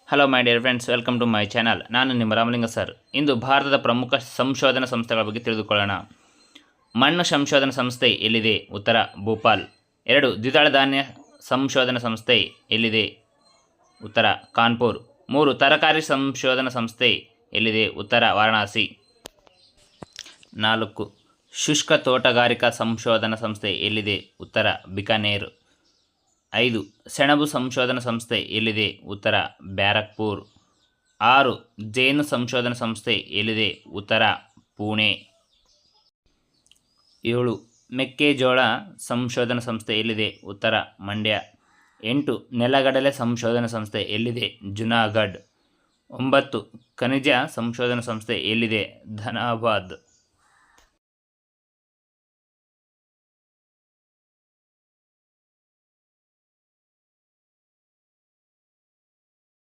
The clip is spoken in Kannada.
Hello my dear friends, welcome to my channel. ನಾನು ನಿಮ್ಮ ರಾಮಲಿಂಗ ಸರ್. ಇಂದು ಭಾರತದ ಪ್ರಮುಖ ಸಂಶೋಧನಾ ಸಂಸ್ಥೆಗಳ ಬಗ್ಗೆ ತಿಳಿದುಕೊಳ್ಳೋಣ. ಮಣ್ಣು ಸಂಶೋಧನಾ ಸಂಸ್ಥೆ ಎಲ್ಲಿದೆ? ಉತ್ತರ ಭೋಪಾಲ್. 2. ದ್ವಿದಳ ಧಾನ್ಯ ಸಂಶೋಧನಾ ಸಂಸ್ಥೆ ಎಲ್ಲಿದೆ? ಉತ್ತರ ಕಾನ್ಪುರ್. 3. ತರಕಾರಿ ಸಂಶೋಧನಾ ಸಂಸ್ಥೆ ಎಲ್ಲಿದೆ? ಉತ್ತರ ವಾರಣಾಸಿ. 4. ಶುಷ್ಕ ತೋಟಗಾರಿಕಾ ಸಂಶೋಧನಾ ಸಂಸ್ಥೆ ಎಲ್ಲಿದೆ? ಉತ್ತರ ಬಿಕಾನೇರ್. 5. ಸೆಣಬು ಸಂಶೋಧನಾ ಸಂಸ್ಥೆ ಎಲ್ಲಿದೆ? ಉತ್ತರ ಬ್ಯಾರಕ್ಪುರ್. 6. ಜೇನು ಸಂಶೋಧನಾ ಸಂಸ್ಥೆ ಎಲ್ಲಿದೆ? ಉತ್ತರ ಪುಣೆ. 7. ಮೆಕ್ಕೆಜೋಳ ಸಂಶೋಧನಾ ಸಂಸ್ಥೆ ಎಲ್ಲಿದೆ? ಉತ್ತರ ಮಂಡ್ಯ. 8. ನೆಲಗಡಲೆ ಸಂಶೋಧನಾ ಸಂಸ್ಥೆ ಎಲ್ಲಿದೆ? ಜುನಾಗಢ್. 9. ಖನಿಜ ಸಂಶೋಧನಾ ಸಂಸ್ಥೆ ಎಲ್ಲಿದೆ? ಧನಬಾದ್.